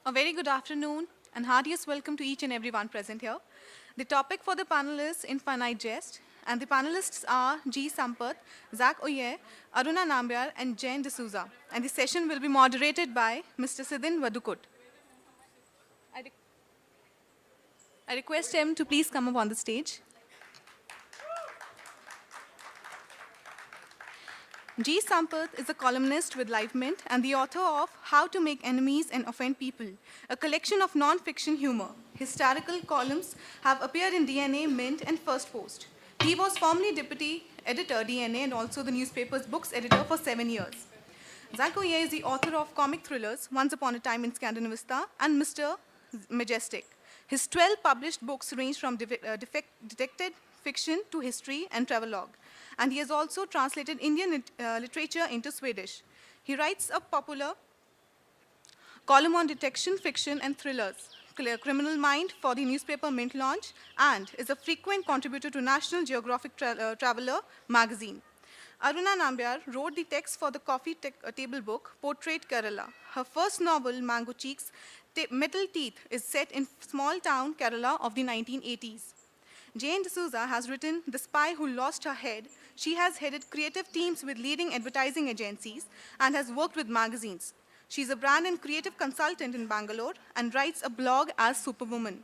A very good afternoon and heartiest welcome to each and everyone present here. The topic for the panel is Infinite Jest, and the panelists are G. Sampath, Zach Oye, Aruna Nambiar, and Jane D'Souza. And the session will be moderated by Mr. Sidin Vadukut. I, re- I request him to please come up on the stage. G. Sampath is a columnist with Live Mint and the author of How to Make Enemies and Offend People, a collection of non-fiction humor. Historical columns have appeared in DNA, Mint, and First Post. He was formerly deputy editor DNA and also the newspaper's books editor for 7 years. Zach Oye is the author of comic thrillers Once Upon a Time in Scandinavista and Mr. Majestic. His 12 published books range from detective fiction to history and travelogue, and he has also translated Indian literature into Swedish. He writes a popular column on detection, fiction, and thrillers, Criminal Mind for the newspaper Mint launch, and is a frequent contributor to National Geographic Traveler magazine. Aruna Nambiar wrote the text for the table book, Portrait Kerala. Her first novel, Mango Cheeks, Metal Teeth, is set in small town Kerala of the 1980s. Jane D'Souza has written The Spy Who Lost Her Head. She has headed creative teams with leading advertising agencies and has worked with magazines. She's a brand and creative consultant in Bangalore and writes a blog as Superwoman.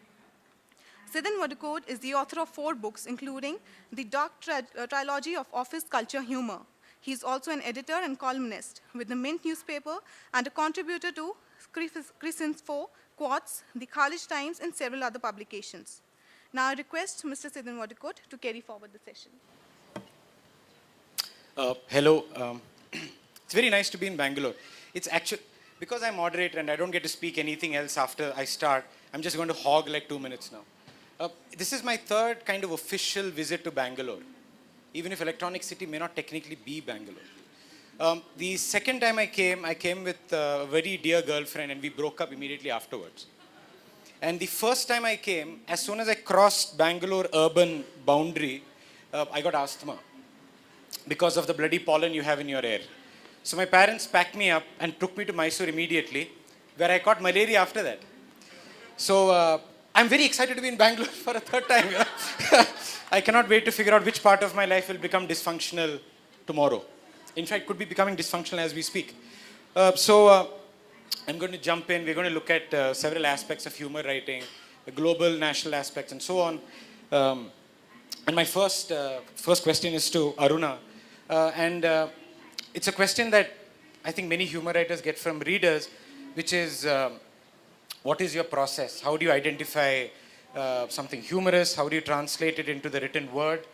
Sidin Vadukot is the author of 4 books, including the dark trilogy of office culture humor. He's also an editor and columnist with the Mint newspaper and a contributor to Cricinfo, Quartz, the College Times, and several other publications. Now I request Mr. Sidin Vadukot to carry forward the session. Hello. It's very nice to be in Bangalore. It's actually, because I'm moderator and I don't get to speak anything else after I start, I'm just going to hog like 2 minutes now. This is my third kind of official visit to Bangalore, even if Electronic City may not technically be Bangalore. The second time I came with a very dear girlfriend and we broke up immediately afterwards. And the first time I came, as soon as I crossed Bangalore urban boundary, I got asthma because of the bloody pollen you have in your air. So my parents packed me up and took me to Mysore immediately, where I caught malaria after that. So I'm very excited to be in Bangalore for a third time. I cannot wait to figure out which part of my life will become dysfunctional tomorrow. In fact, could be becoming dysfunctional as we speak. I'm going to jump in. We're going to look at several aspects of humor writing, the global, national aspects, and so on. And my first question is to Aruna. It's a question that I think many humor writers get from readers, which is, what is your process? How do you identify something humorous? How do you translate it into the written word?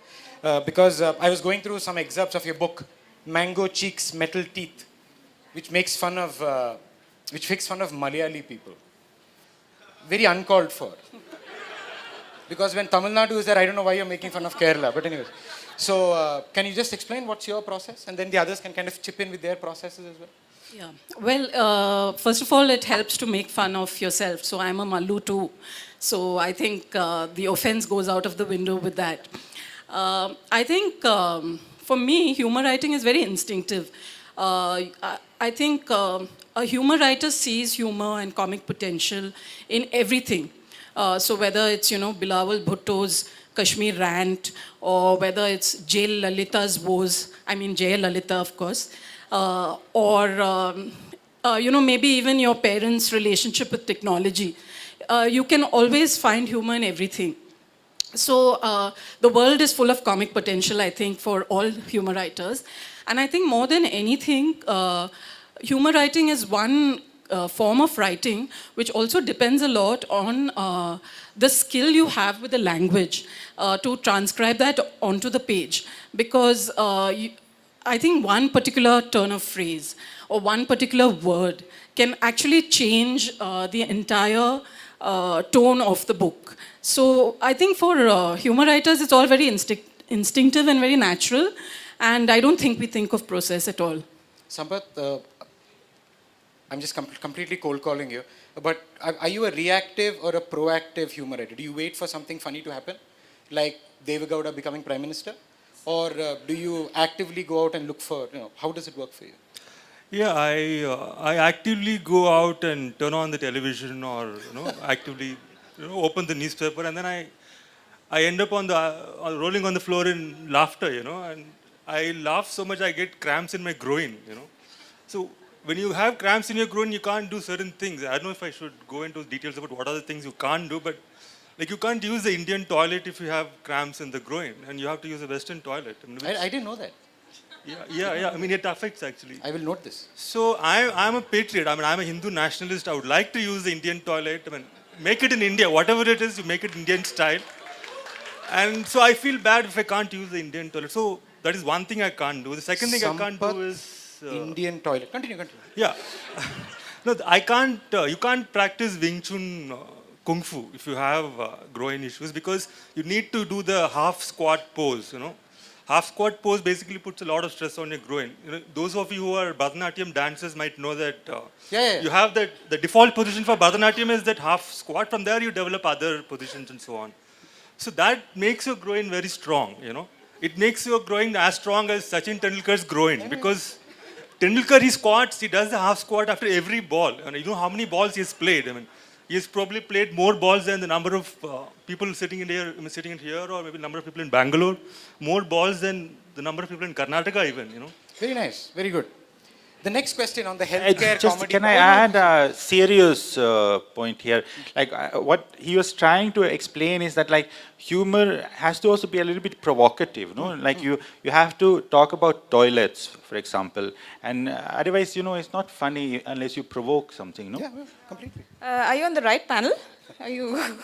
Because I was going through some excerpts of your book, Mango Cheeks, Metal Teeth, which makes fun of Malayali people. Very uncalled for. Because when Tamil Nadu is there, I don't know why you're making fun of Kerala. But anyways, so can you just explain what's your process? And then the others can kind of chip in with their processes as well. Yeah. Well, first of all, it helps to make fun of yourself. So I'm a Mallu too. So I think the offense goes out of the window with that. I think for me, humor writing is very instinctive. I think a humor writer sees humor and comic potential in everything. So whether it's, Bilawal Bhutto's Kashmir rant, or whether it's Jail Lalita's woes, Jail Lalita, of course, or maybe even your parents' relationship with technology. You can always find humor in everything. So the world is full of comic potential, I think, for all humor writers. And I think more than anything, humor writing is one form of writing which also depends a lot on the skill you have with the language to transcribe that onto the page. Because I think one particular turn of phrase or one particular word can actually change the entire tone of the book. So I think for humor writers, it's all very instinctive and very natural. And I don't think we think of process at all. Sampath, I'm just completely cold calling you. But are you a reactive or a proactive humor writer? Do you wait for something funny to happen? Like Deve Gowda becoming Prime Minister? Or do you actively go out and look for, how does it work for you? Yeah, I actively go out and turn on the television or actively open the newspaper, and then I end up on the rolling on the floor in laughter, and I laugh so much I get cramps in my groin. So when you have cramps in your groin, you can't do certain things. I don't know if I should go into details about what are the things you can't do, but like you can't use the Indian toilet if you have cramps in the groin, and you have to use a Western toilet. I mean, I didn't know that. yeah. I mean, it affects actually. I will note this. So I'm a patriot. I mean, I'm a Hindu nationalist. I would like to use the Indian toilet. I mean, make it in India. Whatever it is, you make it Indian style. And so I feel bad if I can't use the Indian toilet. So that is one thing I can't do. The second thing I can't do is Indian toilet. Continue. yeah. No, I can't. You can't practice Wing Chun Kung Fu if you have groin issues because you need to do the half squat pose. Half squat pose basically puts a lot of stress on your groin. Those of you who are Bharatanatyam dancers might know that you have that the default position for Bharatanatyam is that half squat. From there you develop other positions and so on. So that makes your groin very strong. It makes your groin as strong as Sachin Tendulkar's groin because Tendulkar he squats. He does the half squat after every ball. And you know how many balls he has played. I mean, he has probably played more balls than the number of people sitting in here, or maybe the number of people in Bangalore. More balls than the number of people in Karnataka even. Very nice. Very good. The next question on the healthcare comedy. Can I add a serious point here? Like what he was trying to explain is that like humor has to also be a little bit provocative, no? Like you have to talk about toilets, for example, and otherwise, it's not funny unless you provoke something, no? Yeah, completely. Are you on the right panel? Are you?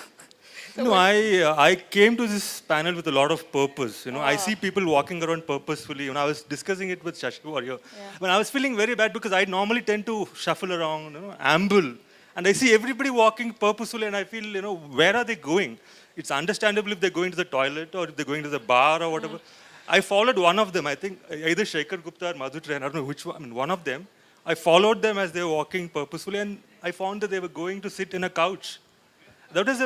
No, I came to this panel with a lot of purpose. I see people walking around purposefully. I was discussing it with Shashi Warrior. When I was feeling very bad because I normally tend to shuffle around, amble, and I see everybody walking purposefully, and I feel, where are they going? It's understandable if they're going to the toilet or if they're going to the bar or whatever. I followed one of them. I think either Shekhar Gupta or Madhu Train. I don't know which one. I mean, one of them. I followed them as they were walking purposefully, and I found that they were going to sit in a couch. That is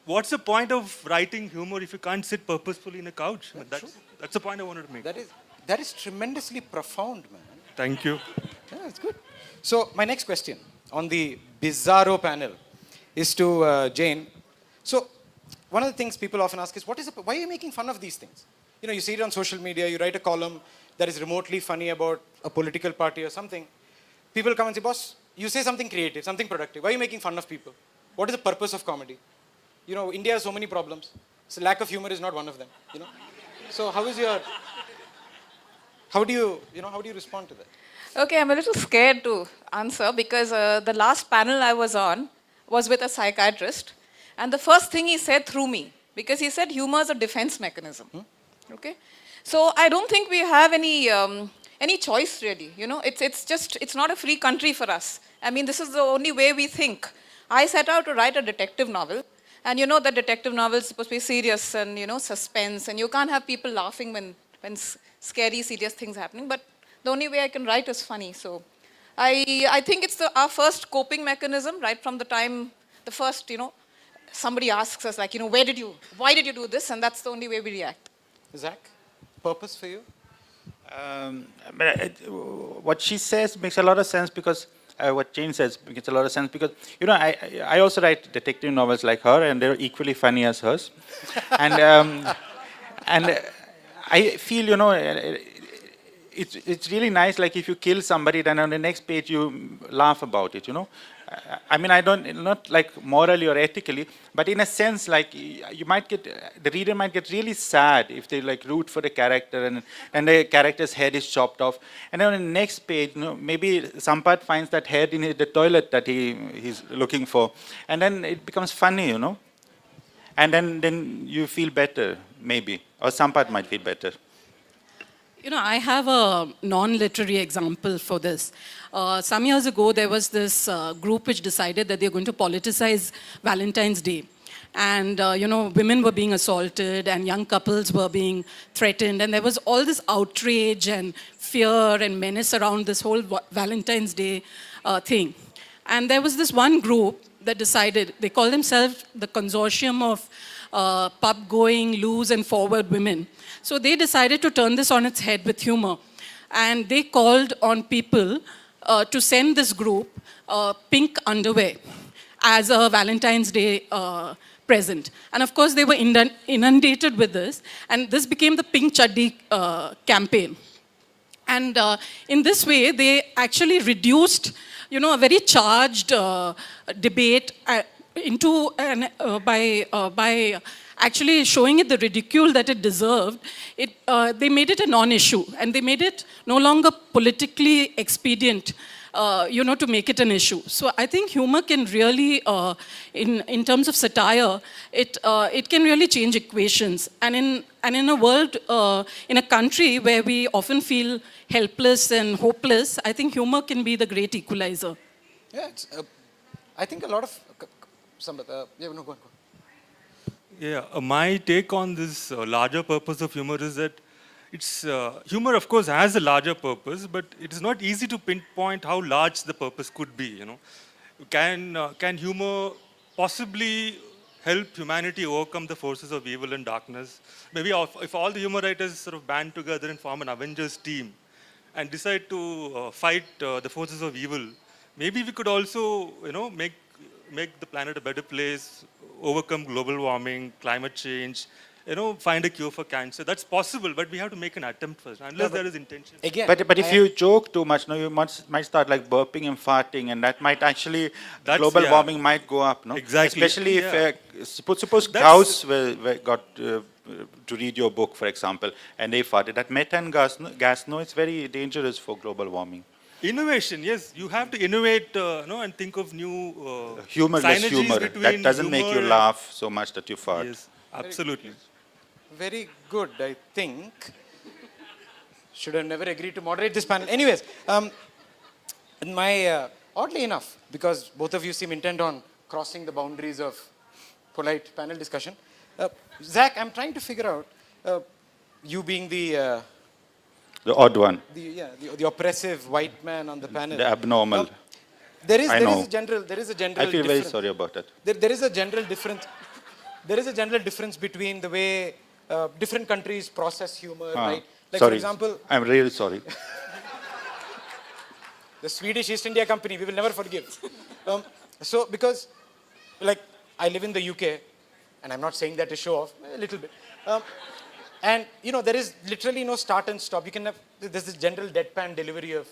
what's the point of writing humor if you can't sit purposefully in a couch? That's the point I wanted to make. That is tremendously profound, man. Thank you. Yeah, it's good. So my next question on the Bizarro panel is to Jane. So one of the things people often ask is, why are you making fun of these things? You see it on social media, you write a column that is remotely funny about a political party or something. People come and say, boss, you say something creative, something productive. Why are you making fun of people? What is the purpose of comedy? India has so many problems. So lack of humor is not one of them. So how do you respond to that? Okay, I'm a little scared to answer because the last panel I was on was with a psychiatrist, and the first thing he said threw me because he said humor is a defense mechanism. Okay, so I don't think we have any choice really. It's not a free country for us. I mean, this is the only way we think. I set out to write a detective novel. And the detective novel is supposed to be serious and, suspense. And you can't have people laughing when scary, serious things are happening. But the only way I can write is funny. So I think it's our first coping mechanism, right from the time the first, somebody asks us, like, why did you do this? And that's the only way we react. Zach, purpose for you? What she says makes a lot of sense because what Jane says makes a lot of sense because, I also write detective novels like her and they're equally funny as hers. And I feel, it's really nice, like if you kill somebody, then on the next page you laugh about it, I mean, not like morally or ethically, but in a sense, like the reader might get really sad if they like root for the character and the character's head is chopped off. And then on the next page, maybe Sampath finds that head in the toilet that he's looking for. And then it becomes funny, And then you feel better, maybe. Or Sampath might feel better. I have a non-literary example for this. Some years ago, there was this group which decided that they're going to politicize Valentine's Day. And, women were being assaulted and young couples were being threatened. And there was all this outrage and fear and menace around this whole Valentine's Day thing. And there was this one group that decided, they call themselves the Consortium of Pub-Going, Loose and Forward Women. So they decided to turn this on its head with humor. And they called on people to send this group pink underwear as a Valentine's Day present. And of course, they were inundated with this, and this became the Pink Chaddi campaign. And in this way, they actually reduced, a very charged debate into by actually showing it the ridicule that it deserved. They made it a non-issue, and they made it no longer politically expedient. To make it an issue. So I think humor can really, in terms of satire, it can really change equations. And in a world, in a country where we often feel helpless and hopeless, I think humor can be the great equalizer. Yeah, I think a lot of go on. Yeah, my take on this larger purpose of humor is that humor, of course, has a larger purpose, but it is not easy to pinpoint how large the purpose could be. Can humor possibly help humanity overcome the forces of evil and darkness? Maybe if all the humor writers sort of band together and form an Avengers team and decide to fight the forces of evil, maybe we could also, make the planet a better place, overcome global warming, climate change. Find a cure for cancer. That's possible, but we have to make an attempt first, unless there is intention. Again, But if you joke too much, you might start like burping and farting, and that might actually, global warming might go up, no? Exactly. Especially if, suppose cows got to read your book, for example, and they farted. That methane gas, it's very dangerous for global warming. Innovation, yes. You have to innovate, and think of new Humorless synergies humor. between That doesn't make you humor laugh so much that you fart. Yes, absolutely. Very good, I think. Should have never agreed to moderate this panel. Anyways, oddly enough, because both of you seem intent on crossing the boundaries of polite panel discussion, Zach, I'm trying to figure out, you being the odd one. The oppressive white man on the panel. The abnormal. There is I know. a general I feel very sorry about that. There is a general difference. There is a general difference between the way different countries process humor, right? Like, sorry. for example, I'm really sorry. the Swedish East India Company, we will never forgive. So, because, like, I live in the UK, and I'm not saying that to show off, a little bit. And, there is literally no start and stop. There's this general deadpan delivery of.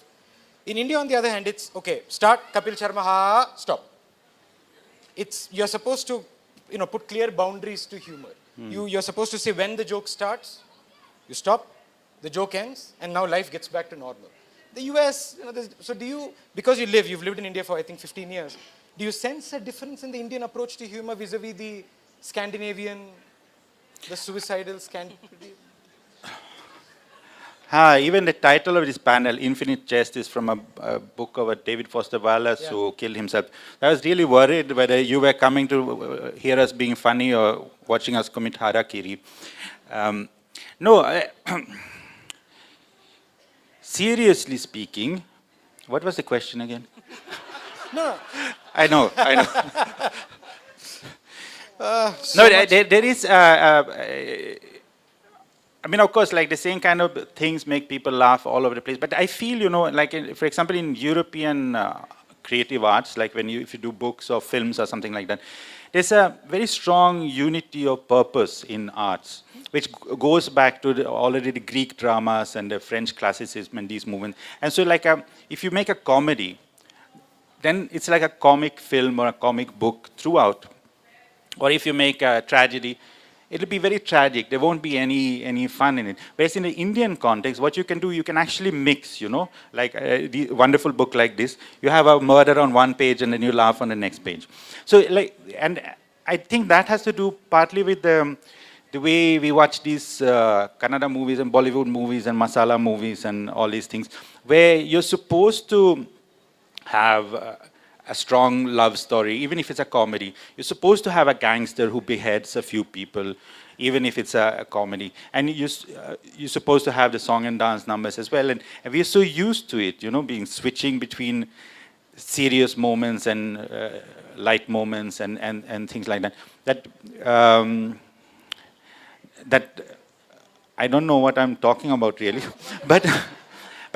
In India, on the other hand, it's, okay, start, Kapil Sharma, stop. You're supposed to, put clear boundaries to humor. You're supposed to say when the joke starts, you stop, the joke ends, and now life gets back to normal. The US, so because you've lived in India for I think 15 years, do you sense a difference in the Indian approach to humor vis-a-vis the Scandinavian, the suicidal Scandinavian? Even the title of this panel, Infinite Jest, is from a book of David Foster Wallace, who killed himself. I was really worried whether you were coming to hear us being funny or watching us commit harakiri. Seriously speaking, what was the question again? No. I know. There is... I mean, of course, like the same kind of things make people laugh all over the place. But I feel, for example, in European creative arts, like if you do books or films or something like that, there's a very strong unity of purpose in arts, which goes back to already the Greek dramas and the French classicism and these movements. And so, if you make a comedy, then it's like a comic film or a comic book throughout. Or if you make a tragedy, it'll be very tragic. There won't be any fun in it. Whereas in the Indian context, what you can do, you can actually mix, like a wonderful book like this. You have a murder on one page and then you laugh on the next page. So, and I think that has to do partly with the way we watch these Kannada movies and Bollywood movies and masala movies and all these things, where you're supposed to have a strong love story, even if it's a comedy. You're supposed to have a gangster who beheads a few people, even if it's a comedy. And you're supposed to have the song and dance numbers as well. And we're so used to it, being switching between serious moments and light moments and things like that. That I don't know what I'm talking about really, but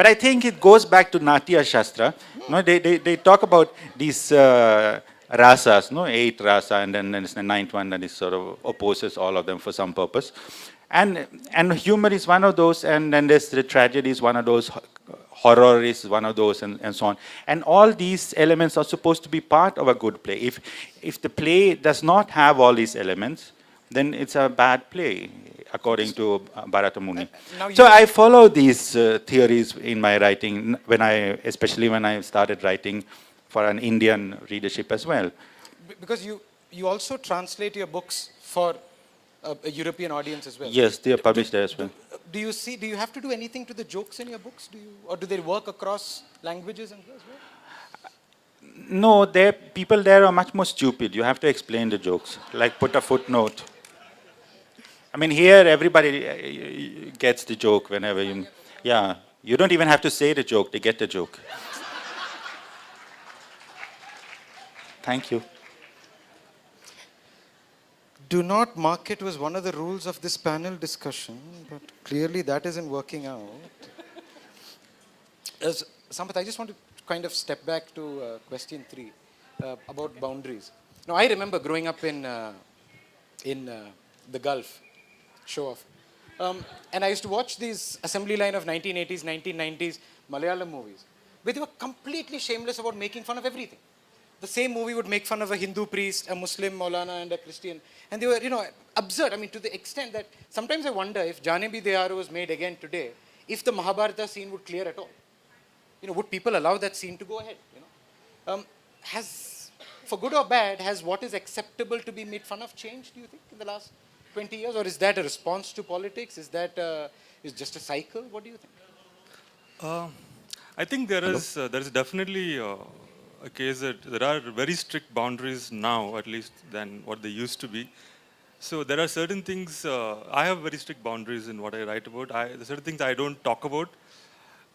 But I think it goes back to Natya Shastra. No, they talk about these rasas, no, 8 rasa, and then there's the ninth one that is sort of opposes all of them for some purpose. And humor is one of those, and then there's the tragedy is one of those, horror is one of those, and so on. And all these elements are supposed to be part of a good play. If the play does not have all these elements, then it's a bad play, according to Bharata Muni. So I follow these theories in my writing, especially when I started writing for an Indian readership as well. Because you also translate your books for a European audience as well. Yes, they are published there as well. Do you have to do anything to the jokes in your books? Or do they work across languages and as well? No, people there are much more stupid. You have to explain the jokes, like put a footnote. I mean, here everybody gets the joke whenever you don't even have to say the joke, they get the joke. Thank you. Do not market was one of the rules of this panel discussion, but clearly that isn't working out. Sampath, I just want to kind of step back to question 3 about boundaries. Now, I remember growing up in the Gulf, show off. And I used to watch these assembly line of 1980s, 1990s Malayalam movies, where they were completely shameless about making fun of everything. The same movie would make fun of a Hindu priest, a Muslim Maulana, and a Christian. And they were, absurd. I mean, to the extent that sometimes I wonder if Jane Bhi Deyaro was made again today, if the Mahabharata scene would clear at all. Would people allow that scene to go ahead? For good or bad, has what is acceptable to be made fun of changed, do you think, in the last 20 years? Or is that a response to politics? Is that is just a cycle? What do you think? I think there is definitely a case that there are very strict boundaries now, at least, than what they used to be. So there are certain things, I have very strict boundaries in what I write about. There are certain things I don't talk about.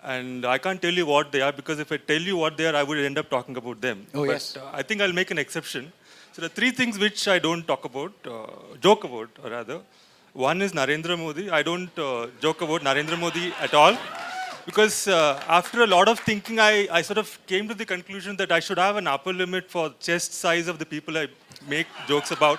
And I can't tell you what they are, because if I tell you what they are, I would end up talking about them. Oh, but yes. I think I'll make an exception. So there are 3 things which I don't talk about, joke about, or rather. One is Narendra Modi. I don't joke about Narendra Modi at all. Because after a lot of thinking, I sort of came to the conclusion that I should have an upper limit for chest size of the people I make jokes about.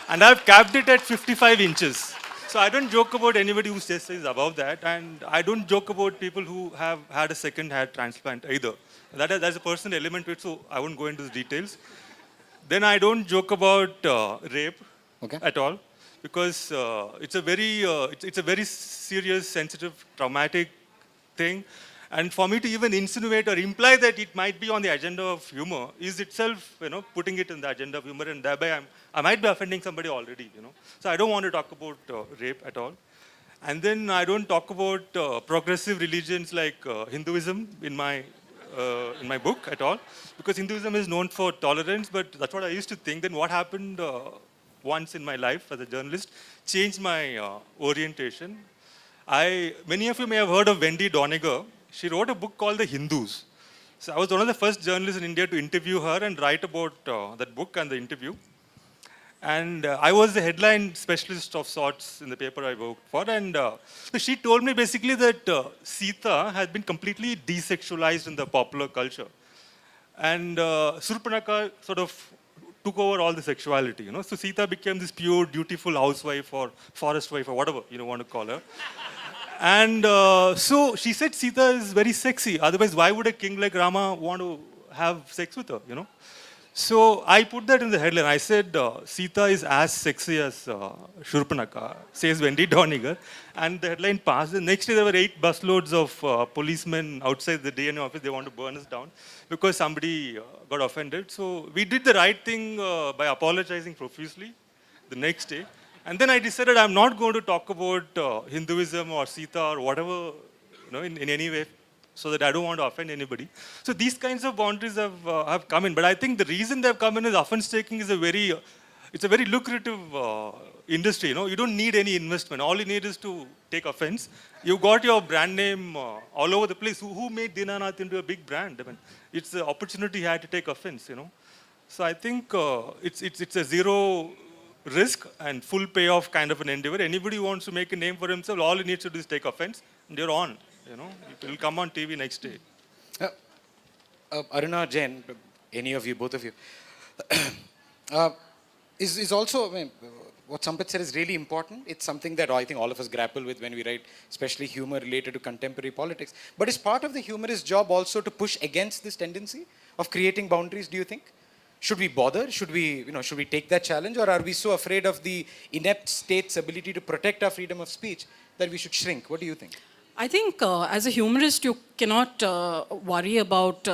And I've capped it at 55 inches. So I don't joke about anybody whose chest size is above that. And I don't joke about people who have had a second hair transplant either. That's a personal element to it, so I won't go into the details. Then I don't joke about rape at all. Because it's a very serious, sensitive, traumatic thing, and for me to even insinuate or imply that it might be on the agenda of humor is itself, putting it in the agenda of humor, and thereby I might be offending somebody already, So I don't want to talk about rape at all. And then I don't talk about progressive religions like Hinduism in my book at all, because Hinduism is known for tolerance, but that's what I used to think. Then what happened once in my life as a journalist changed my orientation. Many of you may have heard of Wendy Doniger. She wrote a book called The Hindus. So I was one of the first journalists in India to interview her and write about that book and the interview. And I was the headline specialist of sorts in the paper I worked for. And so she told me basically that Sita had been completely desexualized in the popular culture. And Surpanaka sort of took over all the sexuality, So Sita became this pure, dutiful housewife or forest wife or whatever you want to call her. And so she said Sita is very sexy. Otherwise, why would a king like Rama want to have sex with her, So I put that in the headline. I said Sita is as sexy as Shurpanaka, says Wendy Doniger. And the headline passed. The next day there were 8 busloads of policemen outside the DNA office. They want to burn us down because somebody got offended. So we did the right thing by apologizing profusely the next day. And then I decided I'm not going to talk about Hinduism or Sita or whatever, in any way, so that I don't want to offend anybody. So these kinds of boundaries have come in. But I think the reason they've come in is offense taking is a very lucrative industry. You don't need any investment. All you need is to take offense. You got your brand name all over the place. Who made Dinanath into a big brand? I mean, it's the opportunity he had to take offense. So I think it's a zero risk and full payoff kind of an endeavor. Anybody who wants to make a name for himself, all he needs to do is take offense, and you're on. You know, it will come on TV next day. Aruna Jain, any of you, both of you, uh, is also, I mean, what Sampath said is really important. It's something that I think all of us grapple with when we write, especially humor related to contemporary politics. But is part of the humorist's job also to push against this tendency of creating boundaries, do you think? Should we bother? Should we, should we take that challenge? Or are we so afraid of the inept state's ability to protect our freedom of speech that we should shrink? What do you think? I think as a humorist, you cannot worry about,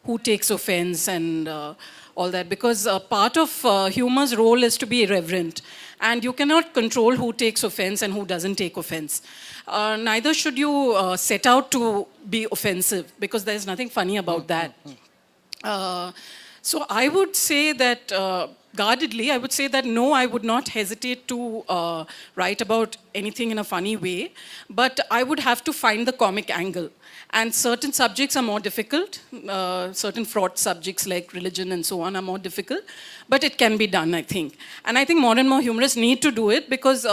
who takes offense and all that, because part of humor's role is to be irreverent. And you cannot control who takes offense and who doesn't take offense. Neither should you set out to be offensive, because there's nothing funny about that. So I would say that, guardedly, I would say that no, I would not hesitate to write about anything in a funny way, but I would have to find the comic angle. And certain subjects are more difficult, certain fraught subjects like religion and so on are more difficult, but it can be done, I think. And I think more and more humorists need to do it, because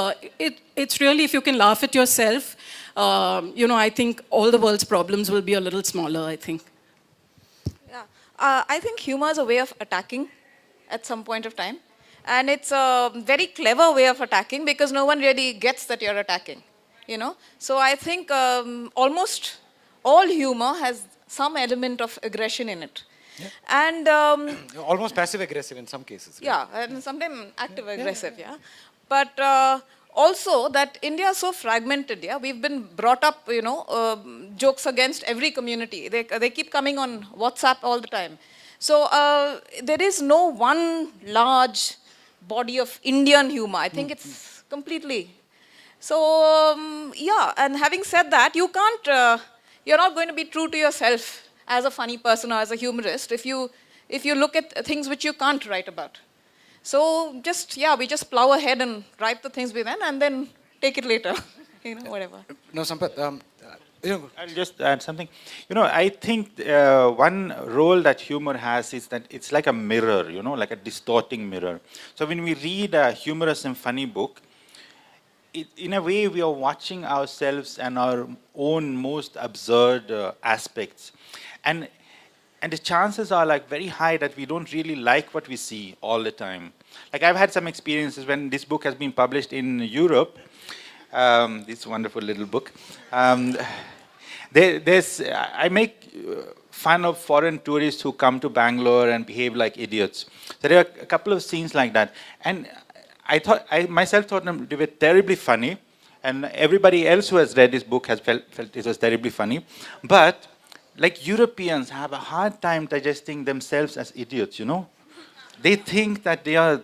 it's really, if you can laugh at yourself, I think all the world's problems will be a little smaller, I think. Yeah, I think humor is a way of attacking at some point of time. And it's a very clever way of attacking, because no one really gets that you're attacking, So I think almost all humor has some element of aggression in it. Yeah. And almost passive aggressive in some cases. Right? yeah, and sometimes active aggressive, yeah. But also that India is so fragmented, yeah. We've been brought up, jokes against every community. They keep coming on WhatsApp all the time. So there is no one large body of Indian humor. I think it's completely. So yeah, and having said that, you can't, you're not going to be true to yourself as a funny person or as a humorist if you look at things which you can't write about. So we just plow ahead and write the things we and then take it later, whatever. No, Sampath, I'll just add something. I think one role that humor has is that it's like a mirror, like a distorting mirror. So when we read a humorous and funny book, in a way we are watching ourselves and our own most absurd aspects. And the chances are like very high that we don't really like what we see all the time. Like I've had some experiences when this book has been published in Europe, this wonderful little book. I make fun of foreign tourists who come to Bangalore and behave like idiots. So there are a couple of scenes like that. And I myself thought they were terribly funny. And everybody else who has read this book has felt it was terribly funny. But like Europeans have a hard time digesting themselves as idiots, They think that they are,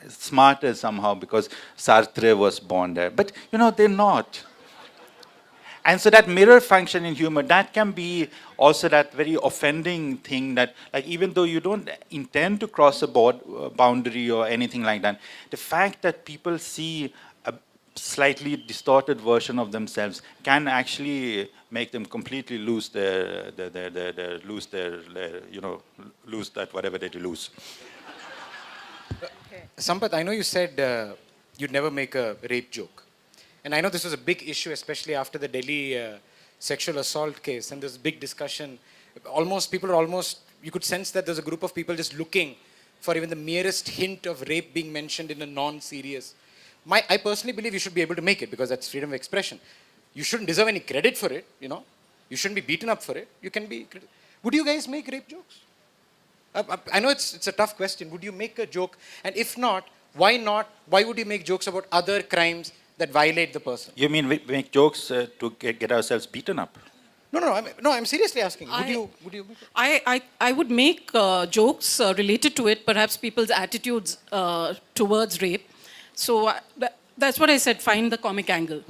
smarter somehow because Sartre was born there. But, they're not. And so that mirror function in humor, that can be also that very offending thing that, like, even though you don't intend to cross a boundary or anything like that, the fact that people see a slightly distorted version of themselves can actually make them completely lose lose that whatever they lose. Sampath, I know you said you'd never make a rape joke. And I know this was a big issue, especially after the Delhi sexual assault case. And there's big discussion. You could sense that there's a group of people just looking for even the merest hint of rape being mentioned in a non-serious. I personally believe you should be able to make it because that's freedom of expression. You shouldn't deserve any credit for it, You shouldn't be beaten up for it. You can be. Would you guys make rape jokes? I know it's a tough question. Would you make a joke? And if not, why not? Why would you make jokes about other crimes that violate the person? You mean we make jokes to get ourselves beaten up? No, I'm seriously asking. Would you make it? I would make jokes related to it, perhaps people's attitudes towards rape. So that's what I said, find the comic angle.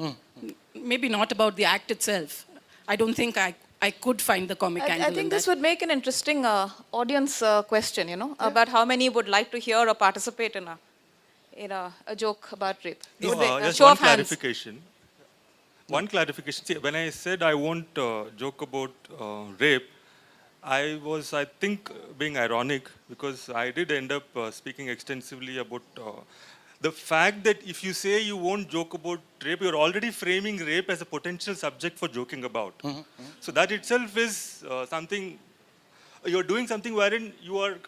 Maybe not about the act itself. I don't think I could find the comic angle. I think this would make an interesting audience question, about how many would like to hear or participate in a joke about rape. Just Show one of hands. clarification. One clarification. See, when I said I won't joke about rape, I was, I think, being ironic because I did end up speaking extensively about the fact that if you say you won't joke about rape, you're already framing rape as a potential subject for joking about. So that itself is something, you're doing something wherein you are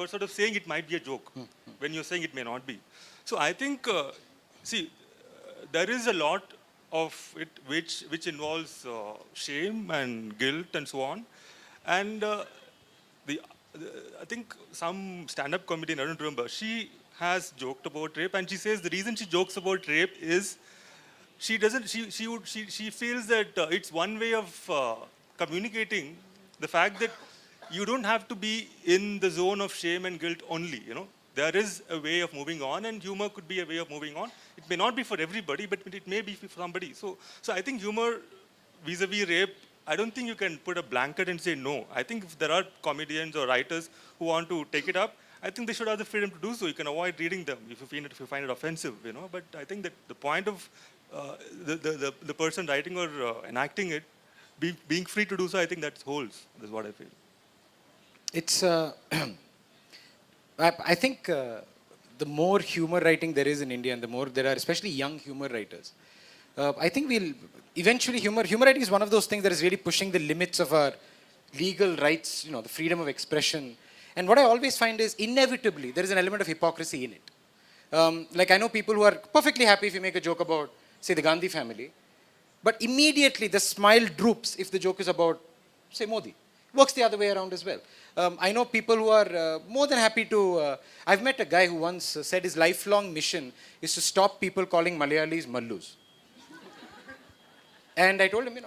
sort of saying it might be a joke when you're saying it may not be. So I think, there is a lot of it which involves shame and guilt and so on. And I think some stand-up comedian, I don't remember, she has joked about rape, and she says the reason she jokes about rape is she feels that it's one way of communicating the fact that you don't have to be in the zone of shame and guilt only, There is a way of moving on, and humor could be a way of moving on. It may not be for everybody, but it may be for somebody. So I think humor vis-a-vis rape, I don't think you can put a blanket and say no. I think if there are comedians or writers who want to take it up, I think they should have the freedom to do so. You can avoid reading them if you find it offensive, But I think that the point of the person writing or enacting it, being free to do so, I think that holds. That's what I feel. It's, I think the more humor writing there is in India, and the more there are, especially young humor writers, I think eventually humor writing is one of those things that is really pushing the limits of our legal rights, the freedom of expression. And what I always find is inevitably there is an element of hypocrisy in it. Like I know people who are perfectly happy if you make a joke about, say, the Gandhi family, but immediately the smile droops if the joke is about, say, Modi. Works the other way around as well. I know people who are more than happy to, I've met a guy who once said his lifelong mission is to stop people calling Malayalis Mallus. And I told him,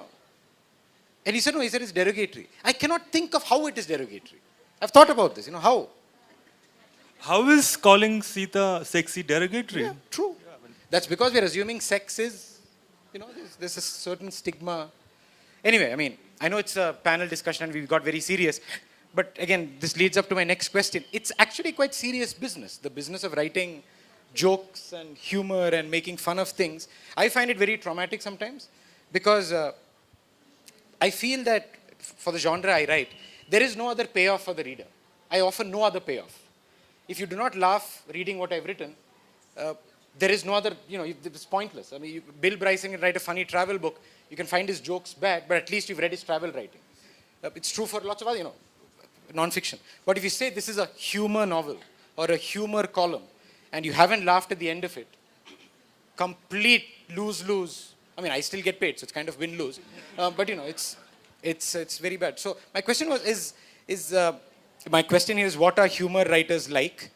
and he said, no, he said it's derogatory. I cannot think of how it is derogatory. I've thought about this, how? How is calling Sita sexy derogatory? Yeah, true. That's because we're assuming sex is, there's a certain stigma. Anyway, I know it's a panel discussion and we've got very serious. But again, this leads up to my next question. It's actually quite serious business, the business of writing jokes and humor and making fun of things. I find it very traumatic sometimes because I feel that for the genre I write, there is no other payoff for the reader. I offer no other payoff. If you do not laugh reading what I've written, there is no other, it's pointless. Bill Bryson can write a funny travel book. You can find his jokes bad, but at least you've read his travel writing. It's true for lots of other, non-fiction. But if you say this is a humor novel or a humor column and you haven't laughed at the end of it, complete lose-lose. I still get paid, so it's kind of win-lose. But it's very bad. So my question was, my question here is, what are humor writers like?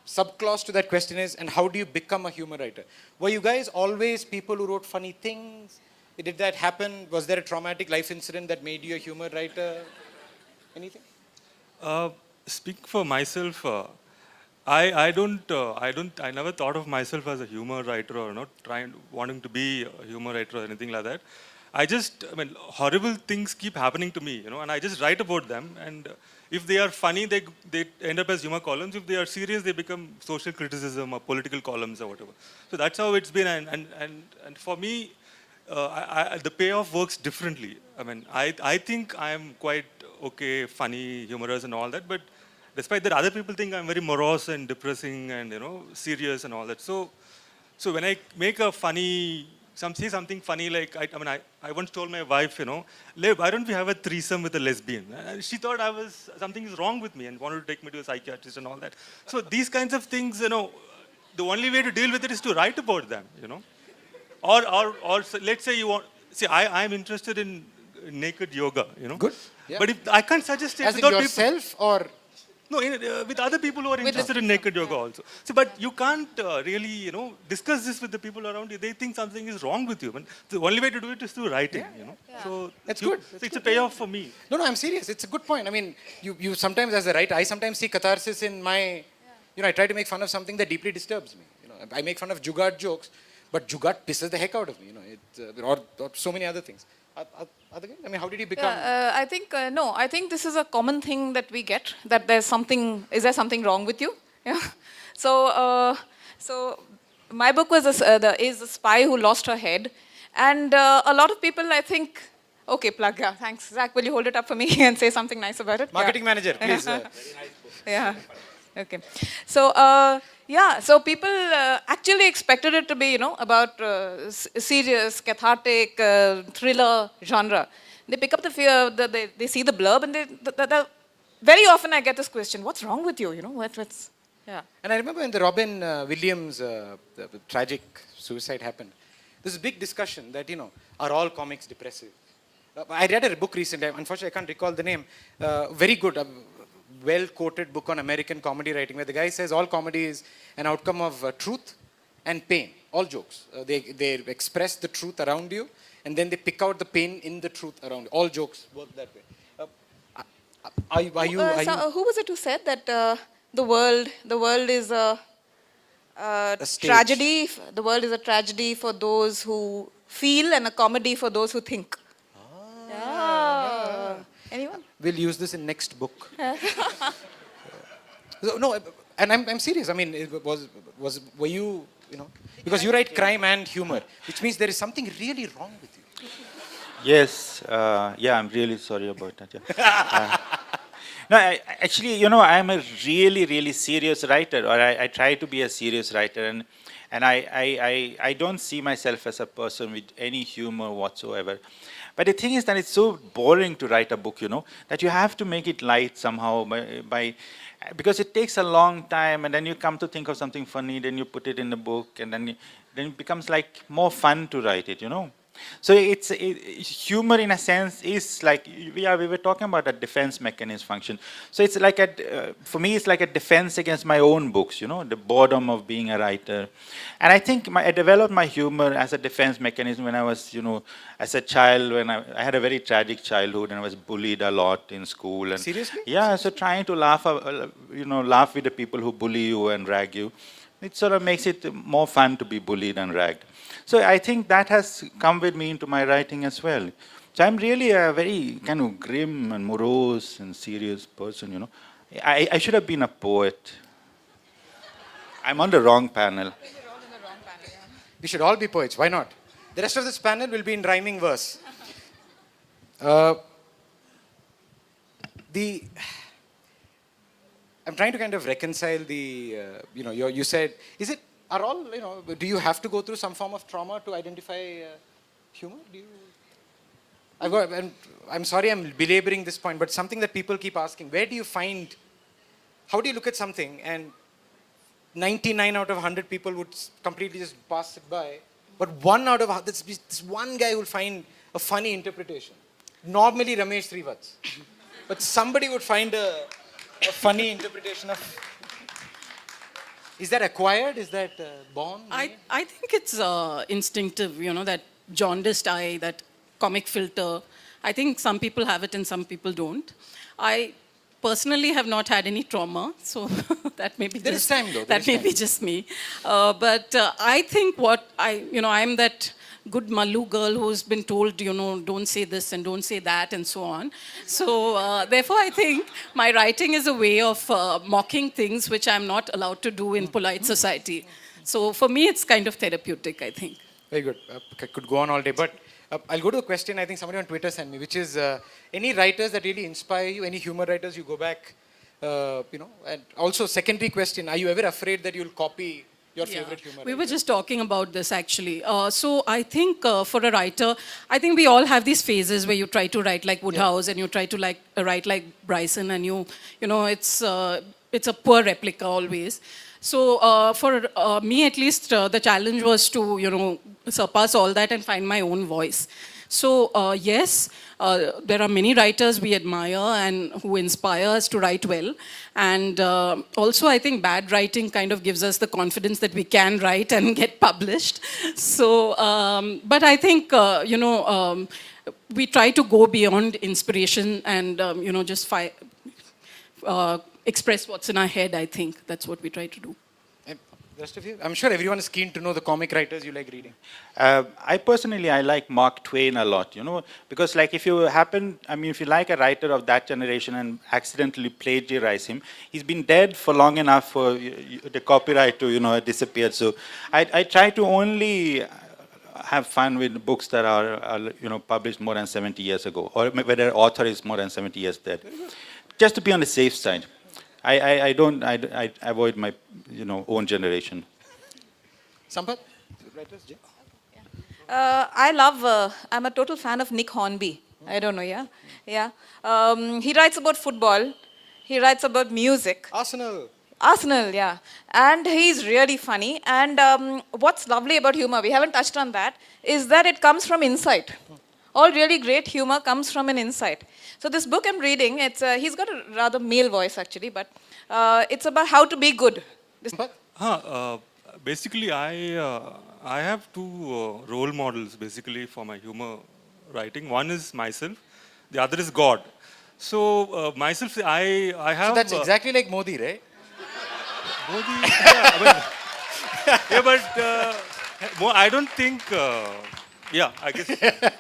Subclause to that question is, and how do you become a humor writer? Were you guys always people who wrote funny things? Did that happen? Was there a traumatic life incident that made you a humor writer? Anything? Speak for myself. I never thought of myself as a humor writer or not wanting to be a humor writer or anything like that. Horrible things keep happening to me, and I just write about them. And if they are funny, they end up as humor columns. If they are serious, they become social criticism or political columns or whatever. So that's how it's been. And for me, the payoff works differently. I think I'm quite okay, funny, humorous and all that, but despite that, other people think I'm very morose and depressing and, serious and all that. So when I make a funny, say something funny, like, I once told my wife, why don't we have a threesome with a lesbian? And she thought something is wrong with me and wanted to take me to a psychiatrist and all that. So these kinds of things, the only way to deal with it is to write about them, Or let's say you want, I'm interested in naked yoga, Good. Yeah. But if I can't suggest it as without in yourself or no, with other people who are interested in naked yoga also. So, but you can't really, discuss this with the people around you. They think something is wrong with you. The only way to do it is through writing, Yeah. So that's good. So it's a payoff for me. No, I'm serious. It's a good point. You sometimes as a writer, I sometimes see catharsis in my, I try to make fun of something that deeply disturbs me. I make fun of Jugaad jokes, but Jugaad pisses the heck out of me. Or so many other things. Other guys? How did you become? I think no. I think this is a common thing that we get. That is there something wrong with you? Yeah. So my book was is a spy who lost her head, and a lot of people, I think. Okay, plug. Yeah, thanks, Zach. Will you hold it up for me and say something nice about it? Marketing manager, please. Yeah. Okay. So Yeah, so people actually expected it to be, about serious, cathartic, thriller genre. They pick up the fear, they see the blurb, and very often I get this question: "What's wrong with you? What's?" Yeah. And I remember when the Robin Williams the tragic suicide happened, there's a big discussion that, are all comics depressive? I read a book recently, unfortunately I can't recall the name, very good, well-quoted book on American comedy writing, where the guy says all comedy is an outcome of truth and pain, all jokes. They express the truth around you, and then they pick out the pain in the truth around you. All jokes work that way. Who was it who said that the world is a stage. tragedy? The world is a tragedy for those who feel and a comedy for those who think. Yeah. Anyone? We'll use this in next book. No, and I'm serious. I mean, were you, because you write crime and humor, which means there is something really wrong with you. Yes, yeah, I'm really sorry about that. Yeah. No, actually, I'm a really, really serious writer, or I try to be a serious writer, and I don't see myself as a person with any humor whatsoever. But the thing is that it's so boring to write a book, that you have to make it light somehow because it takes a long time, and then you come to think of something funny, then you put it in the book, and then it becomes like more fun to write it, So humor in a sense is like, we were talking about a defense mechanism function. So it's like for me, it's like a defense against my own books, the boredom of being a writer. And I think I developed my humor as a defense mechanism when I was, as a child, when I had a very tragic childhood and I was bullied a lot in school. And Seriously? Yeah, so trying to laugh with the people who bully you and rag you. It sort of makes it more fun to be bullied and ragged. So I think that has come with me into my writing as well. So I'm really a very kind of grim and morose and serious person, I should have been a poet. I'm on the wrong panel. We should all be poets. Why not? The rest of this panel will be in rhyming verse. I'm trying to kind of reconcile the, you said, do you have to go through some form of trauma to identify humor? I'm sorry I'm belaboring this point, but something that people keep asking, how do you look at something and 99 out of 100 people would completely just pass it by, but this one guy will find a funny interpretation. Normally Ramesh Srivats, but somebody would find a funny interpretation of. Is that acquired? Is that born? I think it's instinctive, that jaundiced eye, that comic filter. I think some people have it and some people don't. I personally have not had any trauma, so that may be There is time, though. That may be just me. But I think I'm that good Mallu girl who's been told, don't say this and don't say that and so on. So therefore, I think my writing is a way of mocking things which I'm not allowed to do in polite society. So for me, it's kind of therapeutic, I think. Very good. I could go on all day, but I'll go to a question I think somebody on Twitter sent me, which is any writers that really inspire you, any humor writers you go back, and also secondary question, are you ever afraid that you'll copy your favorite humor? We were just talking about this actually. So I think for a writer, I think we all have these phases where you try to write like Woodhouse and you try to write like Bryson, and it's a poor replica always. So for me at least, the challenge was to surpass all that and find my own voice. So yes, there are many writers we admire and who inspire us to write well. And also I think bad writing kind of gives us the confidence that we can write and get published. So, but I think, we try to go beyond inspiration and, just express what's in our head, I think. That's what we try to do. The rest of you? I'm sure everyone is keen to know the comic writers you like reading. I personally like Mark Twain a lot, because if you like a writer of that generation and accidentally plagiarize him, he's been dead for long enough for the copyright to, disappear. So I try to only have fun with books that are published more than 70 years ago, or whether the author is more than 70 years dead, just to be on the safe side. I don't, I avoid my, own generation. Sampath? I'm a total fan of Nick Hornby. I don't know, yeah? Yeah. He writes about football. He writes about music. Arsenal, yeah. And he's really funny. And what's lovely about humor, we haven't touched on that, is that it comes from insight. All really great humor comes from an insight. So this book I'm reading, he's got a rather male voice actually, but it's about how to be good. Basically, I have two role models basically for my humor writing. One is myself, the other is God. So myself, I have. So that's exactly like Modi, right? Modi, yeah, but I don't think. Yeah, I guess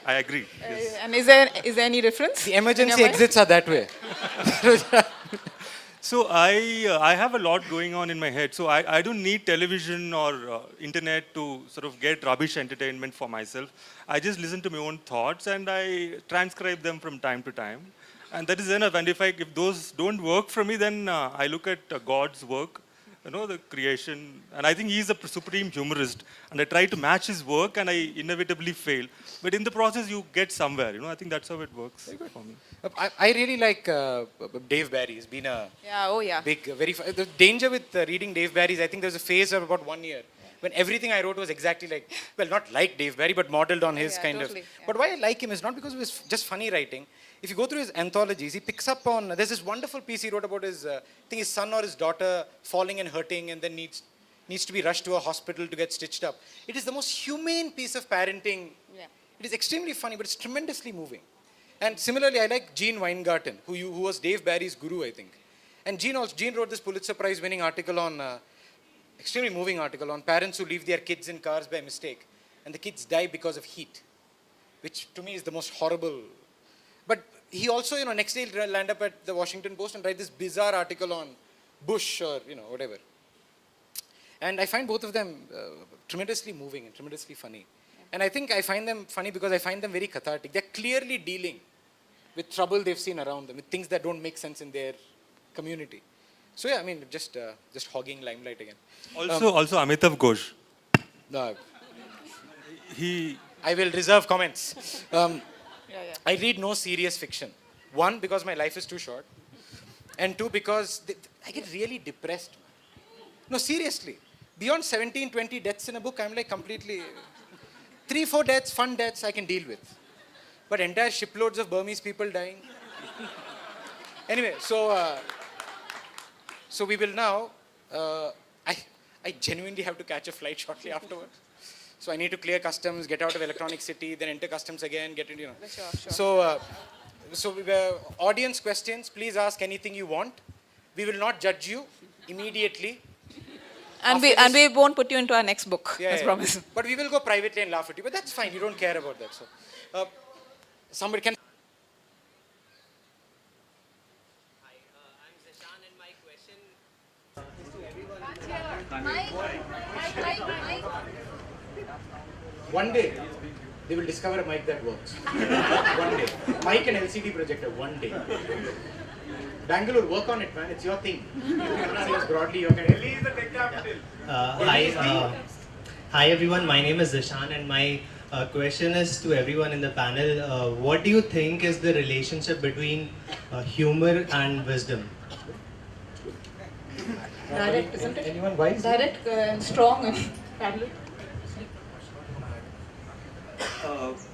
I agree. Yes. And is there any difference? The emergency exits are that way. So I have a lot going on in my head. So I don't need television or internet to sort of get rubbish entertainment for myself. I just listen to my own thoughts and I transcribe them from time to time. And that is enough. And if those don't work for me, then I look at God's work, the creation. And I think he's a supreme humorist. And I try to match his work and I inevitably fail. But in the process, you get somewhere. I think that's how it works for me. I really like Dave Barry. He's been a big, very. The danger with reading Dave Barry is I think there was a phase of about 1 year when everything I wrote was exactly like, well, not like Dave Barry, but modeled on his kind of. Yeah. But why I like him is not because it was just funny writing. If you go through his anthologies, he picks up on. There's this wonderful piece he wrote about I think his son or his daughter falling and hurting, and then needs to be rushed to a hospital to get stitched up. It is the most humane piece of parenting. Yeah. It is extremely funny, but it's tremendously moving. And similarly, I like Gene Weingarten, who was Dave Barry's guru, I think. And Gene wrote this Pulitzer Prize-winning article on, extremely moving article on parents who leave their kids in cars by mistake, and the kids die because of heat, which to me is the most horrible. But he also, next day he'll land up at the Washington Post and write this bizarre article on Bush or, whatever. And I find both of them tremendously moving and tremendously funny. And I think I find them funny because I find them very cathartic. They're clearly dealing with trouble they've seen around them, with things that don't make sense in their community. So yeah, I mean, just hogging limelight again. Also Amitav Ghosh. No. I will reserve comments. I read no serious fiction. One, because my life is too short. And two, because I get really depressed. No, seriously. Beyond 17, 20 deaths in a book, I'm like completely... 3, 4 deaths, fun deaths, I can deal with. But entire shiploads of Burmese people dying. Anyway, so we will now... I genuinely have to catch a flight shortly afterwards. So I need to clear customs, get out of Electronic City, then enter customs again, get into, Sure. So audience questions, please ask anything you want. We will not judge you immediately. And we won't put you into our next book, as promised. But we will go privately and laugh at you. But that's fine, you don't care about that. So somebody can... Hi, I'm Zishan and my question is to everyone. One day, they will discover a mic that works. One day. Mic and LCD projector, one day. Bangalore, work on it, man. It's your thing. Seems broadly your kind of... Delhi is the tech capital. Hi everyone, my name is Zishan and my question is to everyone in the panel. What do you think is the relationship between humor and wisdom? Direct, isn't it? Anyone wise? Direct and strong and parallel.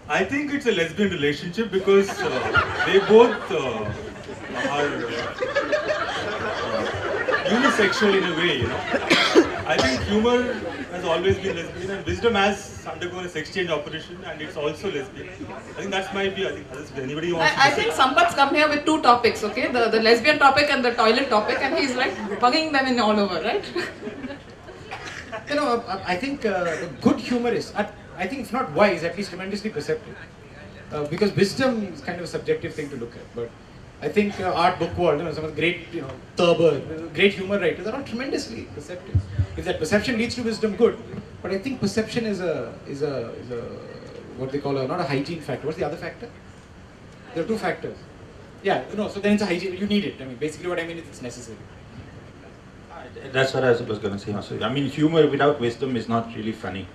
I think it's a lesbian relationship because they both are unisexual in a way, I think humor has always been lesbian and wisdom has undergone a sex change operation and it's also lesbian. I think that's my view. I think does anybody wants I think Sampath's come here with 2 topics, okay? The lesbian topic and the toilet topic, and he's like bugging them in all over, right? I think good humorist, I think it's not wise, at least tremendously perceptive. Because wisdom is kind of a subjective thing to look at. But I think Art Buchwald, some of the great, Thurber, great humor writers are all tremendously perceptive. If that perception leads to wisdom, good. But I think perception is a what they call not a hygiene factor. What's the other factor? There are 2 factors. Yeah, so then it's a hygiene. You need it. I mean, basically what I mean is it's necessary. That's what I was going to say also. I mean, humor without wisdom is not really funny.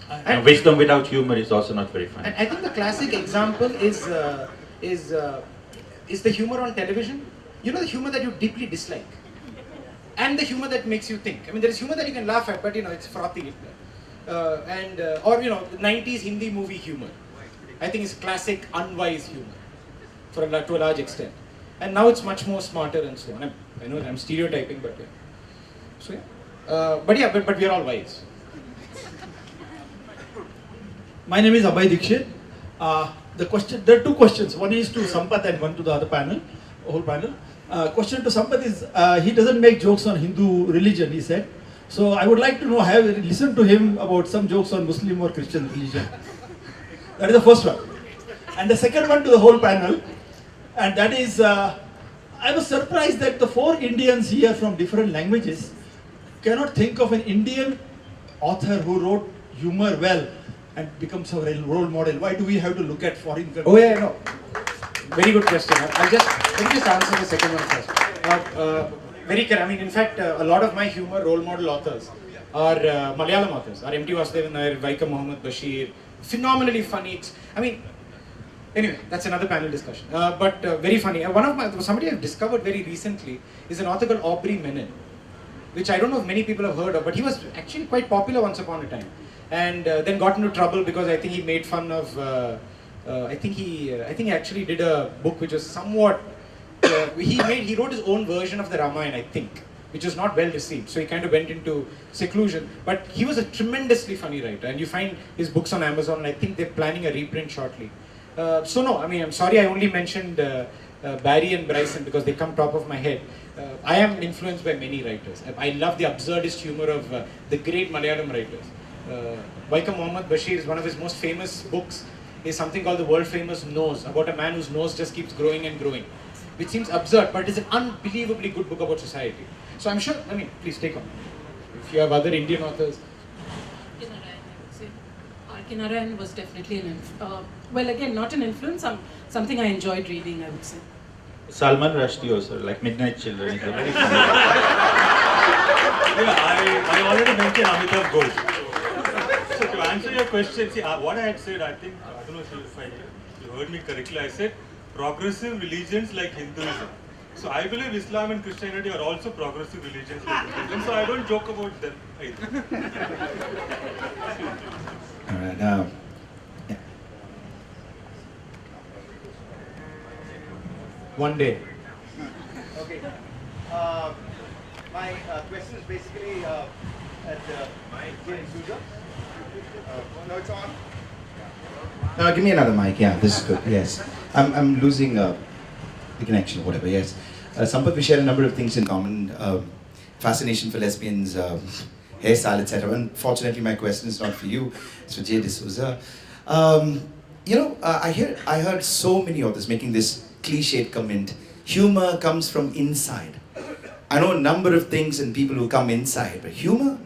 And wisdom without humor is also not very funny. And I think the classic example is the humor on television. You know, the humor that you deeply dislike, and the humor that makes you think. I mean, there is humor that you can laugh at, but you know, it's frothy. Or you know, 90s Hindi movie humor. I think it's classic unwise humor, to a large extent. And now it's much more smarter and so on. I know I'm stereotyping, but yeah. So yeah, but we are all wise. My name is Abhay Dikshit. There are two questions. One is to Sampath and one to the other panel, whole panel. Question to Sampath is, he doesn't make jokes on Hindu religion, he said. So I would like to know, have you listened to him about some jokes on Muslim or Christian religion? That is the first one. And the second one to the whole panel, and that is, I was surprised that the 4 Indians here from different languages cannot think of an Indian author who wrote humor well and becomes a role model. Why do we have to look at foreign countries? Oh yeah, no. Very good question. Let me just answer the second one first. Very correct. I mean, in fact, a lot of my humor role model authors are Malayalam authors. Are M.T. Vasudevan Nair, Vaikom Muhammad Bashir. Phenomenally funny. I mean, anyway, that's another panel discussion. But very funny. Somebody I've discovered very recently is an author called Aubrey Menon, which I don't know if many people have heard of, but he was actually quite popular once upon a time. And then got into trouble because I think he made fun of. I think he actually did a book which was somewhat. He wrote his own version of the Ramayana, I think, which was not well received. So he kind of went into seclusion. But he was a tremendously funny writer, and you find his books on Amazon. And I think they're planning a reprint shortly. So no, I mean, I'm sorry I only mentioned Barry and Bryson because they come top of my head. I am influenced by many writers. I love the absurdist humor of the great Malayalam writers. Vaikom Muhammad Bashir is one of his most famous books is something called the world famous Nose, about a man whose nose just keeps growing and growing, which seems absurd, but it is an unbelievably good book about society. So I'm sure, I mean, please take on. If you have other Indian authors. R.K. Narayan was definitely well, again, not an influence, something I enjoyed reading, I would say. Salman Rushdie also, like Midnight Children, is a very funny. Yeah, I already mentioned Amitabh Ghosh. So to answer your question, see, what I had said, I think, I don't know if you heard me correctly, I said progressive religions like Hinduism. So I believe Islam and Christianity are also progressive religions like Hinduism, so I don't joke about them either. All right, yeah. One day. Okay. My question is basically at Jane Souza. No, it's on. No, give me another mic. Yeah, this is good. Yes, I'm losing the connection, whatever. Yes, Sampath, we share a number of things in common. Fascination for lesbians, hairstyle, etc. Unfortunately, my question is not for you. It's for Jay D'Souza. I heard so many of this making this cliched comment. Humor comes from inside. I know a number of things and people who come inside, but humor?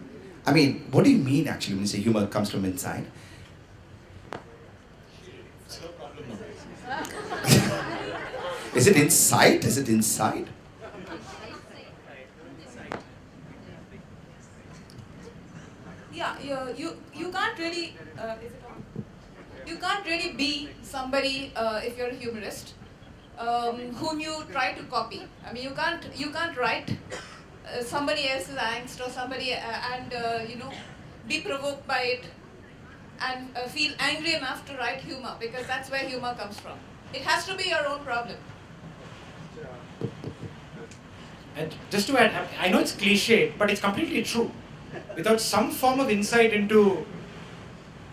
I mean, what do you mean actually when you say humor comes from inside? Is it inside? Is it inside? Yeah, you can't really you can't really be somebody if you're a humorist whom you try to copy. I mean, you can't write somebody else's angst or somebody and be provoked by it and feel angry enough to write humor, because that's where humor comes from. It has to be your own problem. And just to add, I know it's cliche, but it's completely true. Without some form of insight into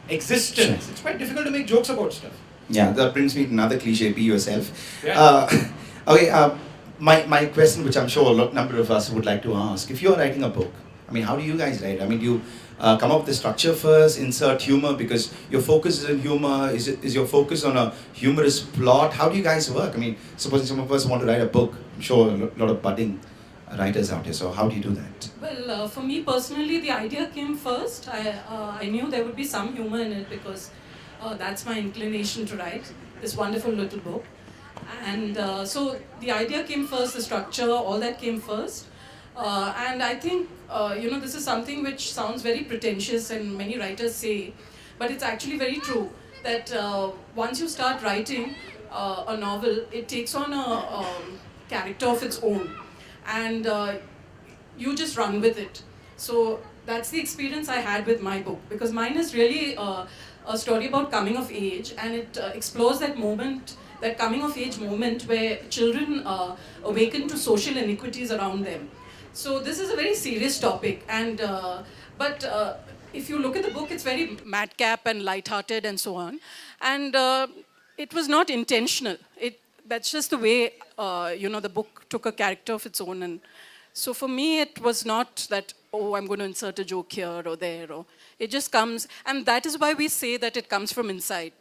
existence, it's quite difficult to make jokes about stuff. Yeah, that brings me to another cliche, be yourself. Yeah. My question, which I'm sure a number of us would like to ask, if you're writing a book, I mean, how do you guys write? I mean, do you come up with the structure first, insert humor, because your focus is on humor, is your focus on a humorous plot? How do you guys work? I mean, supposing some of us want to write a book, I'm sure a lot of budding writers out here, so how do you do that? Well, for me personally, the idea came first. I knew there would be some humor in it because that's my inclination to write this wonderful little book. And so the idea came first, the structure, all that came first. And I think, this is something which sounds very pretentious and many writers say, but it's actually very true that once you start writing a novel, it takes on a character of its own. And you just run with it. So that's the experience I had with my book, because mine is really a story about coming of age, and it explores that moment, that coming of age moment where children awaken to social iniquities around them. So this is a very serious topic, and but if you look at the book, it's very madcap and lighthearted and so on, and it was not intentional. That's just the way the book took a character of its own, and so for me, it was not that, oh, I'm going to insert a joke here or there, or it just comes, and that is why we say that it comes from inside,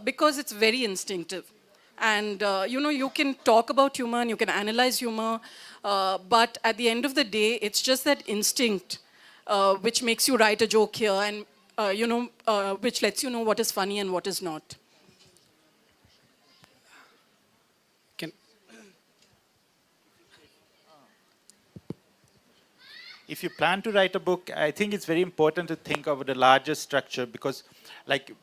because it's very instinctive. And you can talk about humor and you can analyze humor, but at the end of the day, it's just that instinct which makes you write a joke here, and which lets you know what is funny and what is not. If you plan to write a book, I think it's very important to think of the larger structure, because, like,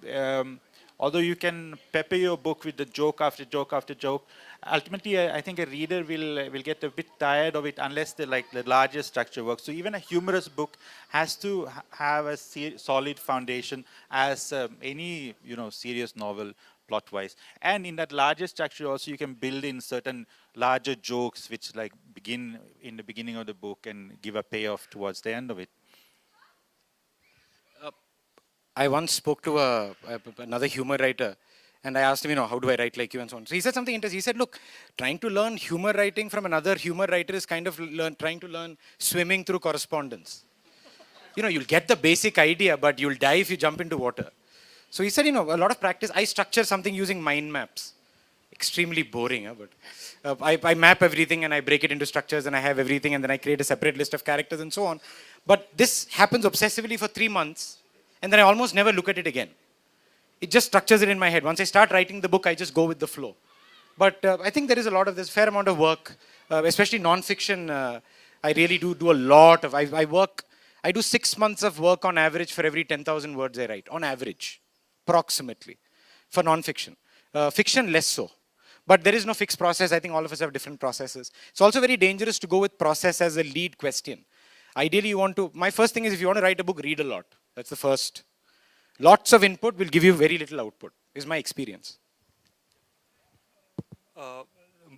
although you can pepper your book with the joke after joke after joke, ultimately I think a reader will get a bit tired of it unless the larger structure works. So even a humorous book has to have a solid foundation, as any serious novel plot-wise. And in that larger structure also, you can build in certain larger jokes which begin in the beginning of the book and give a payoff towards the end of it. I once spoke to another humor writer, and I asked him, how do I write like you and so on. So he said something interesting. He said, look, trying to learn humor writing from another humor writer is kind of trying to learn swimming through correspondence. You'll get the basic idea, but you'll die if you jump into water. So he said, a lot of practice. I structure something using mind maps. Extremely boring, but I map everything and I break it into structures and I have everything and then I create a separate list of characters and so on. But this happens obsessively for 3 months and then I almost never look at it again. It just structures it in my head. Once I start writing the book, I just go with the flow. But I think there is a fair amount of work, especially non-fiction. I really do a lot of, I do 6 months of work on average for every 10,000 words I write, on average, approximately, for non-fiction. Fiction, less so. But there is no fixed process. I think all of us have different processes. It's also very dangerous to go with process as a lead question. Ideally, my first thing is, if you want to write a book, read a lot. That's the first. Lots of input will give you very little output, is my experience.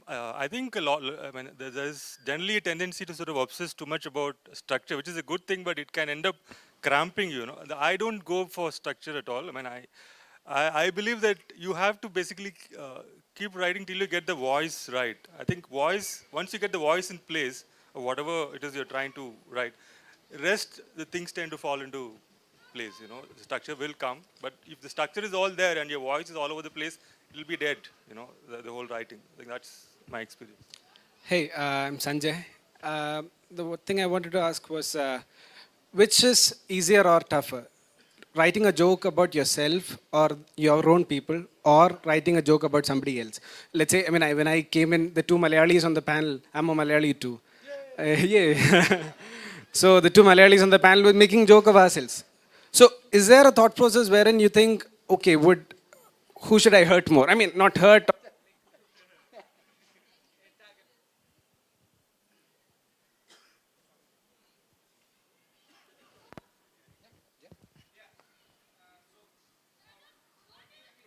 I think there's generally a tendency to sort of obsess too much about structure, which is a good thing, but it can end up cramping you. I don't go for structure at all. I believe that you have to basically keep writing till you get the voice right. I think once you get the voice in place, or whatever it is you're trying to write, the things tend to fall into place. The structure will come, but if the structure is all there and your voice is all over the place, it'll be dead, the whole writing. I think that's my experience. Hey, I'm Sanjay. The thing I wanted to ask was, which is easier or tougher? Writing a joke about yourself or your own people, or writing a joke about somebody else? Let's say, when I came in, the two Malayalis on the panel, I'm a Malayali too. Yeah. So the two Malayalis on the panel were making joke of ourselves. So is there a thought process wherein you think, okay, who should I hurt more? Not hurt.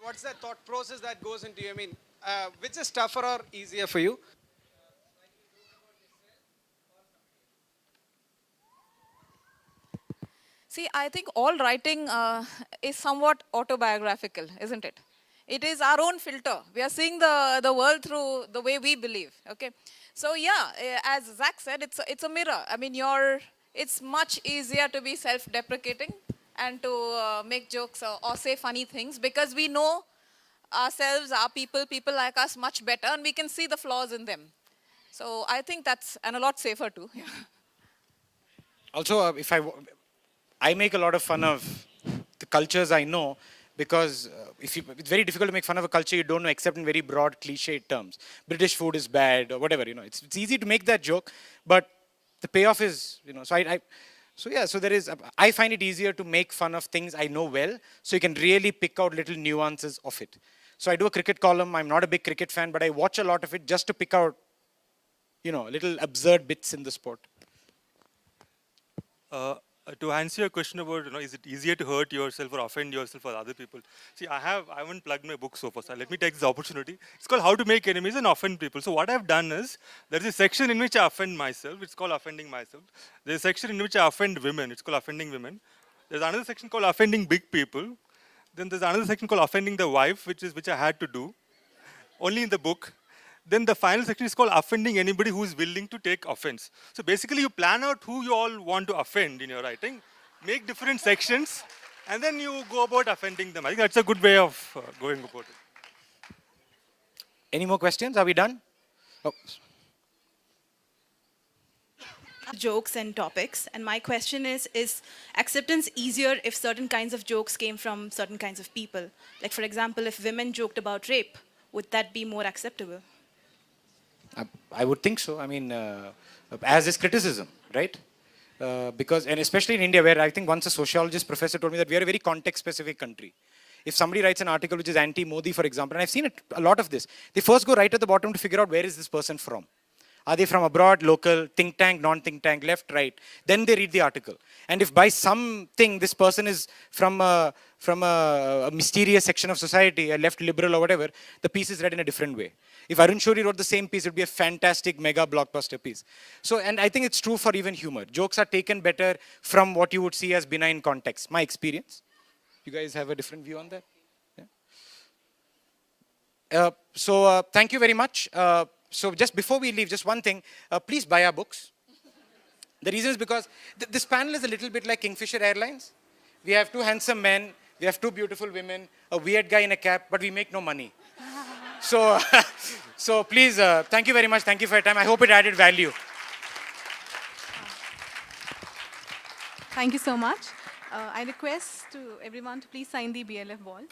What's that thought process that goes into you? Which is tougher or easier for you? See, I think all writing is somewhat autobiographical, isn't it? It is our own filter. We are seeing the world through the way we believe. Okay, so yeah, as Zach said, it's a mirror. It's much easier to be self-deprecating and to make jokes or say funny things, because we know ourselves, our people like us much better, and we can see the flaws in them. So I think that's a lot safer too. Yeah. Also, I make a lot of fun of the cultures I know, because it's very difficult to make fun of a culture you don't know except in very broad, cliched terms. British food is bad or whatever, It's easy to make that joke, but the payoff is, so there is, I find it easier to make fun of things I know well, so you can really pick out little nuances of it. So I do a cricket column. I'm not a big cricket fan, but I watch a lot of it just to pick out, little absurd bits in the sport. To answer your question about, is it easier to hurt yourself or offend yourself or other people? See, I haven't plugged my book so far, so let me take this opportunity. It's called How to Make Enemies and Offend People. So what I've done is, there's a section in which I offend myself. It's called Offending Myself. There's a section in which I offend women. It's called Offending Women. There's another section called Offending Big People. Then there's another section called Offending the Wife, which I had to do, only in the book. Then the final section is called Offending Anybody who is willing to take offense. So basically, you plan out who you all want to offend in your writing, make different sections, and then you go about offending them. I think that's a good way of going about it. Any more questions? Are we done? Oh. Jokes and topics, and my question is acceptance easier if certain kinds of jokes came from certain kinds of people? Like, for example, if women joked about rape, would that be more acceptable? I would think so. I mean, as is criticism, right? Because, and especially in India, where I think once a sociologist professor told me that we are a very context-specific country. If somebody writes an article which is anti-Modi, for example, and I've seen it, a lot of this, they first go right at the bottom to figure out where is this person from. Are they from abroad, local, think tank, non-think tank, left, right? Then they read the article. And if by something this person is from a mysterious section of society, a left liberal or whatever, the piece is read in a different way. If Arun Shourie wrote the same piece, it would be a fantastic mega blockbuster piece. So, and I think it's true for even humor. Jokes are taken better from what you would see as benign context. My experience. You guys have a different view on that? Yeah? Thank you very much. So just before we leave, just one thing, please buy our books. The reason is because this panel is a little bit like Kingfisher Airlines. We have two handsome men, we have two beautiful women, a weird guy in a cap, but we make no money. So please, thank you very much. Thank you for your time. I hope it added value. Thank you so much. I request to everyone to please sign the BLF wall.